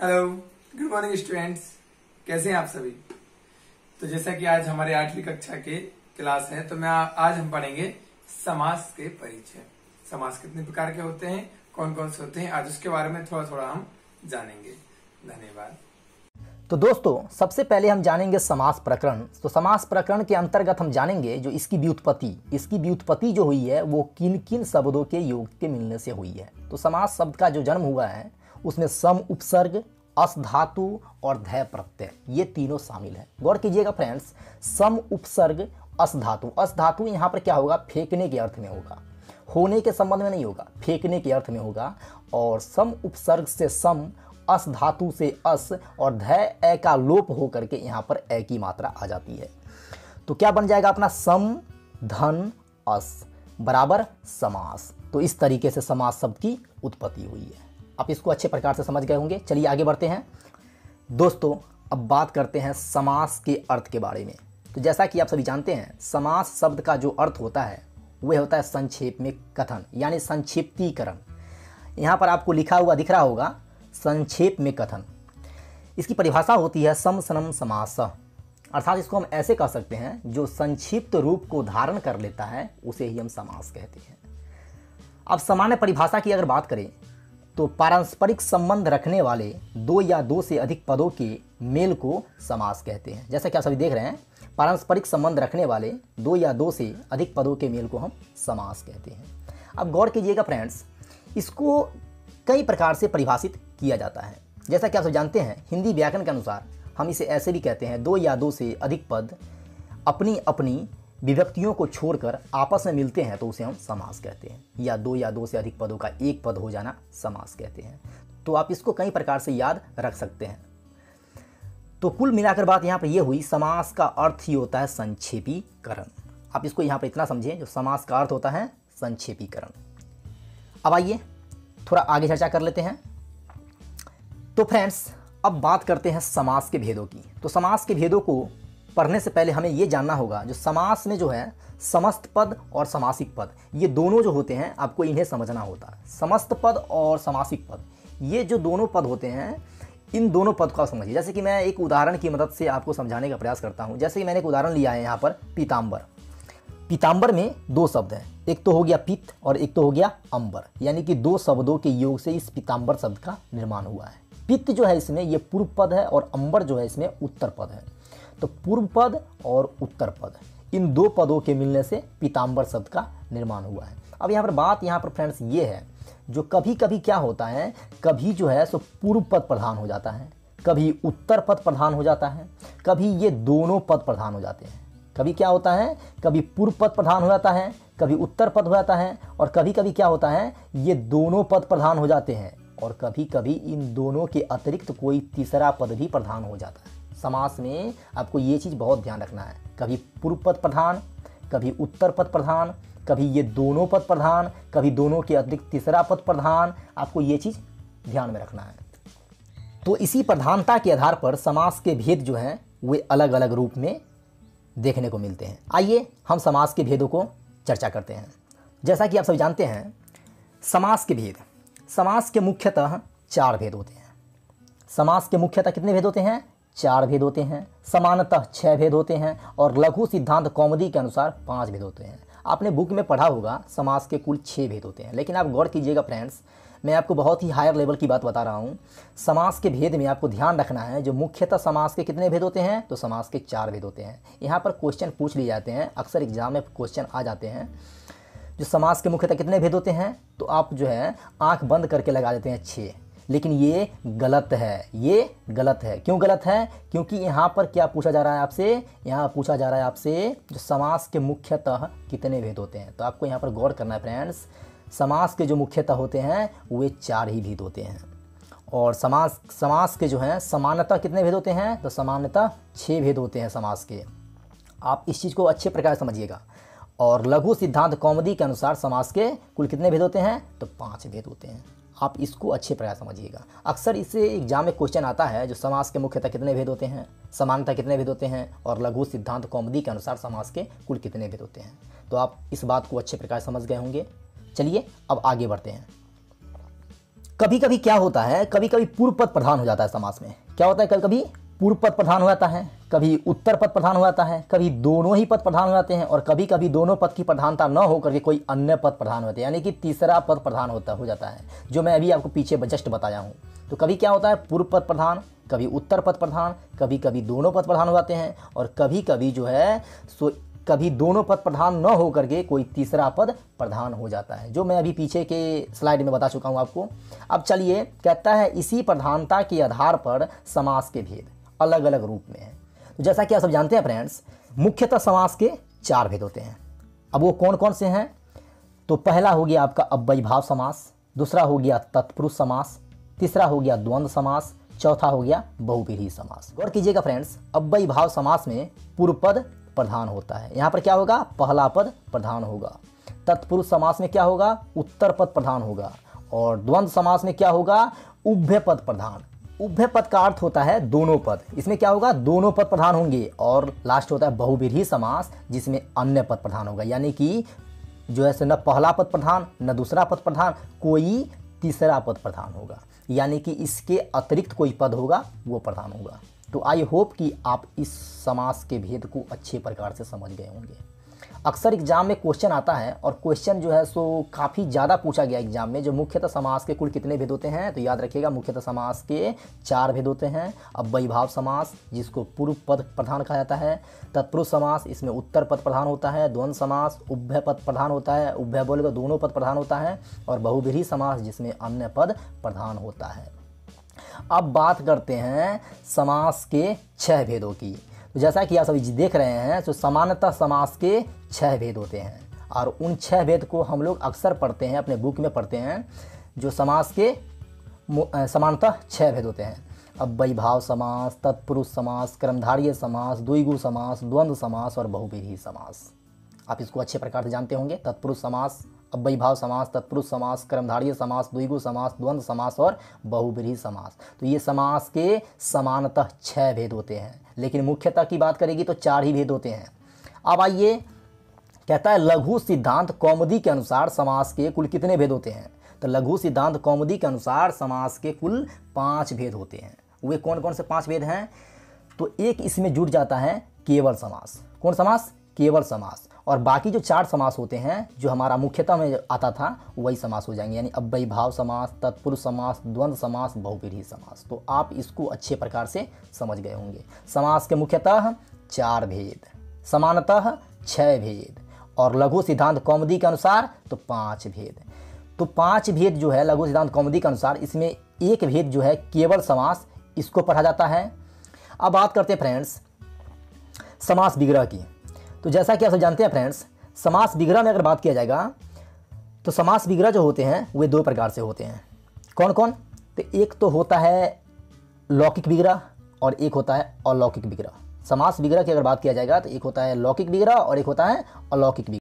Hello, good morning students. कैसे हैं आप सभी। तो जैसा कि आज हमारे 8वीं कक्षा के क्लास है, तो आज हम पढ़ेंगे समास के परिचय। समास कितने प्रकार के होते हैं, कौन कौन से होते हैं, आज उसके बारे में थोड़ा थोड़ा हम जानेंगे। धन्यवाद। तो दोस्तों, सबसे पहले हम जानेंगे समास प्रकरण। तो समास प्रकरण के अंतर्गत हम जानेंगे जो इसकी व्युत्पत्ति जो हुई है वो किन किन शब्दों के योग के मिलने से हुई है। तो समास शब्द का जो जन्म हुआ है उसमें सम उपसर्ग, अस धातु और धय प्रत्यय ये तीनों शामिल है। गौर कीजिएगा फ्रेंड्स, सम उपसर्ग अस धातु यहाँ पर क्या होगा, फेंकने के अर्थ में होगा, होने के संबंध में नहीं होगा, फेंकने के अर्थ में होगा। और सम उपसर्ग से सम, अस धातु से अस और धय ए का लोप हो करके यहाँ पर ए की मात्रा आ जाती है। तो क्या बन जाएगा अपना सम धन अस बराबर समास। तो इस तरीके से समास शब्द की उत्पत्ति हुई है। आप इसको अच्छे प्रकार से समझ गए होंगे। चलिए आगे बढ़ते हैं दोस्तों। अब बात करते हैं समास के अर्थ के बारे में। तो जैसा कि आप सभी जानते हैं, समास शब्द का जो अर्थ होता है वह होता है संक्षेप में कथन, यानी संक्षिप्तीकरण। यहाँ पर आपको लिखा हुआ दिख रहा होगा संक्षेप में कथन। इसकी परिभाषा होती है सम सनम समास, अर्थात इसको हम ऐसे कह सकते हैं जो संक्षिप्त रूप को धारण कर लेता है उसे ही हम समास कहते हैं। अब सामान्य परिभाषा की अगर बात करें तो पारस्परिक संबंध रखने वाले दो या दो से अधिक पदों के मेल को समास कहते हैं। जैसा कि आप सभी देख रहे हैं, पारस्परिक संबंध रखने वाले दो या दो से अधिक पदों के मेल को हम समास कहते हैं। अब गौर कीजिएगा फ्रेंड्स, इसको कई प्रकार से परिभाषित किया जाता है। जैसा कि आप सब जानते हैं, हिंदी व्याकरण के अनुसार हम इसे ऐसे भी कहते हैं, दो या दो से अधिक पद अपनी अपनी विभक्तियों को छोड़कर आपस में मिलते हैं तो उसे हम समास कहते हैं, या दो से अधिक पदों का एक पद हो जाना समास कहते हैं। तो आप इसको कई प्रकार से याद रख सकते हैं। तो कुल मिलाकर बात यहाँ पर यह हुई, समास का अर्थ ही होता है संक्षेपीकरण। आप इसको यहाँ पर इतना समझें, जो समास का अर्थ होता है संक्षेपीकरण। अब आइए थोड़ा आगे चर्चा कर लेते हैं। तो फ्रेंड्स, अब बात करते हैं समास के भेदों की। तो समास के भेदों को पढ़ने से पहले हमें यह जानना होगा, जो समास में जो है समस्त पद और समासिक पद ये दोनों जो होते हैं आपको इन्हें समझना होता है। समस्त पद और समासिक पद ये जो दोनों पद होते हैं, इन दोनों पद को समझिए। जैसे कि मैं एक उदाहरण की मदद से आपको समझाने का प्रयास करता हूँ। जैसे कि मैंने एक उदाहरण लिया है यहाँ पर पीताम्बर। पीताम्बर में दो शब्द हैं, एक तो हो गया पित्त और एक तो हो गया अंबर, यानी कि दो शब्दों के योग से इस पीताम्बर शब्द का निर्माण हुआ है। पित्त जो है इसमें ये पूर्व पद है और अंबर जो है इसमें उत्तर पद है। तो पूर्व पद और उत्तर पद इन दो पदों के मिलने से पीताम्बर शब्द का निर्माण हुआ है। अब यहाँ पर बात यहाँ पर फ्रेंड्स ये है, जो कभी कभी क्या होता है, कभी जो है सो पूर्व पद प्रधान हो जाता है, कभी उत्तर पद प्रधान हो जाता है, कभी ये दोनों पद प्रधान हो जाते हैं। कभी क्या होता है, कभी पूर्व पद प्रधान हो जाता है, कभी उत्तर पद हो जाता है, और कभी कभी क्या होता है, ये दोनों पद प्रधान हो जाते हैं, और कभी कभी इन दोनों के अतिरिक्त कोई तीसरा पद भी प्रधान हो जाता है। समास में आपको ये चीज़ बहुत ध्यान रखना है, कभी पूर्व पद प्रधान, कभी उत्तर पद प्रधान, कभी ये दोनों पद प्रधान, कभी दोनों के अतिरिक्त तीसरा पद प्रधान। आपको ये चीज़ ध्यान में रखना है। तो इसी प्रधानता के आधार पर समास के भेद जो हैं वे अलग अलग रूप में देखने को मिलते हैं। आइए हम समास के भेदों को चर्चा करते हैं। जैसा कि आप सब जानते हैं, समास के भेद, समास के मुख्यतः चार भेद होते हैं। समास के मुख्यतः कितने भेद होते हैं? चार भेद होते हैं। समानतः 6 भेद होते हैं और लघु सिद्धांत कौमुदी के अनुसार 5 भेद होते हैं। आपने बुक में पढ़ा होगा समास के कुल 6 भेद होते हैं, लेकिन आप गौर कीजिएगा फ्रेंड्स, मैं आपको बहुत ही हायर लेवल की बात बता रहा हूँ। समास के भेद में आपको ध्यान रखना है, जो मुख्यतः समास के कितने भेद होते हैं, तो समास के 4 भेद होते हैं। यहाँ पर क्वेश्चन पूछ लिए जाते हैं, अक्सर एग्जाम में क्वेश्चन आ जाते हैं, जो समास के मुख्यतः कितने भेद होते हैं, तो आप जो है आंख बंद करके लगा देते हैं 6, लेकिन ये गलत है। ये गलत है। क्यों गलत है? क्योंकि यहाँ पर क्या पूछा जा रहा है आपसे, यहाँ पूछा जा रहा है आपसे जो समास के मुख्यतः कितने भेद होते हैं। तो आपको यहाँ पर गौर करना है फ्रेंड्स, समास के जो मुख्यतः होते हैं वे 4 ही भेद होते हैं, और समास के जो हैं समानतः कितने भेद होते हैं, तो समानतः 6 भेद होते हैं समास के। आप इस चीज़ को अच्छे प्रकार समझिएगा। और लघु सिद्धांत कौमुदी के अनुसार समास के कुल कितने भेद होते हैं, तो 5 भेद होते हैं। आप इसको अच्छे प्रकार समझिएगा। अक्सर इससे एग्जाम में क्वेश्चन आता है, जो समास के मुख्यतः कितने भेद होते हैं, समानतः कितने भेद होते हैं, और लघु सिद्धांत कौमुदी के अनुसार समास के कुल कितने भेद होते हैं। तो आप इस बात को अच्छे प्रकार समझ गए होंगे। चलिए अब आगे बढ़ते हैं। कभी कभी क्या होता है, कभी कभी पूर्व पद प्रधान हो जाता है समास में। क्या होता है, कभी कभी पूर्व पद प्रधान हो जाता है, कभी उत्तर पद प्रधान हो जाता है, कभी दोनों ही पद प्रधान हो जाते हैं, और कभी कभी दोनों पद की प्रधानता न होकर के कोई अन्य पद प्रधान होते हैं, यानी कि तीसरा पद प्रधान हो जाता है, जो मैं अभी आपको पीछे जस्ट बताया हूँ। तो कभी क्या होता है, पूर्व पद प्रधान, कभी उत्तर पद प्रधान, कभी कभी दोनों पद प्रधान हो जाते हैं, और कभी कभी जो है सो कभी दोनों पद प्रधान न होकर के कोई तीसरा पद प्रधान हो जाता है, जो मैं अभी पीछे के स्लाइड में बता चुका हूँ आपको। अब चलिए, कहता है इसी प्रधानता के आधार पर समास के भेद अलग अलग रूप में हैं। तो जैसा कि आप सब जानते हैं फ्रेंड्स, मुख्यतः समास के 4 भेद होते हैं। अब वो कौन कौन से हैं? तो पहला हो गया आपका अव्ययीभाव समास, दूसरा हो गया तत्पुरुष समास, तीसरा हो गया द्वंद्व समास, चौथा हो गया बहुव्रीहि समास। गौर कीजिएगा फ्रेंड्स, अव्ययीभाव समास में पूर्व पद प्रधान होता है, यहाँ पर क्या होगा, पहला पद प्रधान होगा। तत्पुरुष समास में क्या होगा, उत्तर पद प्रधान होगा, और द्वंद्व समास में क्या होगा, उभय पद प्रधान। उभय पद का अर्थ होता है दोनों पद, इसमें क्या होगा, दोनों पद प्रधान होंगे। और लास्ट होता है बहुव्रीहि समास, जिसमें अन्य पद प्रधान होगा, यानी कि जो है न पहला पद प्रधान न दूसरा पद प्रधान, कोई तीसरा पद प्रधान होगा, यानी कि इसके अतिरिक्त कोई पद होगा वो प्रधान होगा। तो आई होप कि आप इस समास के भेद को अच्छे प्रकार से समझ गए होंगे। अक्सर एग्जाम में क्वेश्चन आता है, और क्वेश्चन जो है सो काफ़ी ज़्यादा पूछा गया एग्जाम में, जो मुख्यतः समास के कुल कितने भेद होते हैं। तो याद रखिएगा, मुख्यतः समास के 4 भेद होते हैं। अव्ययीभाव समास, जिसको पूर्व पद प्रधान कहा जाता है, तत्पुरुष समास, इसमें उत्तर पद प्रधान होता है, द्वंद्व समास उभय पद प्रधान होता है, उभय बोले तो दोनों पद प्रधान होता है, और बहुव्रीहि समास, जिसमें अन्य पद प्रधान होता है। अब बात करते हैं समास के 6 भेदों की। तो जैसा कि आप सभी देख रहे हैं, तो सामान्यतः समास के 6 भेद होते हैं, और उन 6 भेद को हम लोग अक्सर पढ़ते हैं, अपने बुक में पढ़ते हैं। जो समास के सामान्यतः 6 भेद होते हैं, अव्ययीभाव समास, तत्पुरुष समास, कर्मधारय समास, द्विगु समास, द्वंद्व समास और बहुव्रीहि समास। आप इसको अच्छे प्रकार से जानते होंगे। तत्पुरुष समास, अव्ययीभाव समास, तत्पुरुष समास, कर्मधारय समास, द्विगु समास, द्वंद्व समास और बहुव्रीहि समास। तो ये समास के सामान्यतः 6 भेद होते हैं, लेकिन मुख्यतः की बात करेगी तो 4 ही भेद होते हैं। अब आइए, कहता है लघु सिद्धांत कौमुदी के अनुसार समास के कुल कितने भेद होते हैं। तो लघु सिद्धांत कौमुदी के अनुसार समास के कुल 5 भेद होते हैं। वे कौन कौन से 5 भेद हैं? तो एक इसमें जुड़ जाता है केवल समास। कौन समास? केवल समास। और बाकी जो 4 समास होते हैं, जो हमारा मुख्यतः में आता था, वही समास हो जाएंगे, यानी अव्ययीभाव समास, तत्पुरुष समास, द्वंद्व समास, बहुव्रीहि समास। तो आप इसको अच्छे प्रकार से समझ गए होंगे। समास के मुख्यतः 4 भेद, सामान्यतः 6 भेद, और लघु सिद्धांत कौमुदी के अनुसार तो 5 भेद। तो 5 भेद जो है लघु सिद्धांत कौमुदी के अनुसार, इसमें एक भेद जो है केवल समास, इसको पढ़ा जाता है। अब बात करते हैं फ्रेंड्स समास विग्रह की। तो जैसा कि आप सब जानते हैं फ्रेंड्स, समास विग्रह में अगर बात किया जाएगा, तो समास विग्रह जो होते हैं वे 2 प्रकार से होते हैं। कौन कौन? तो एक तो होता है लौकिक विग्रह, और एक होता है अलौकिक विग्रह। समास विग्रह की अगर बात किया जाएगा, तो एक होता है लौकिक विग्रह और एक होता है अलौकिक विग्रह।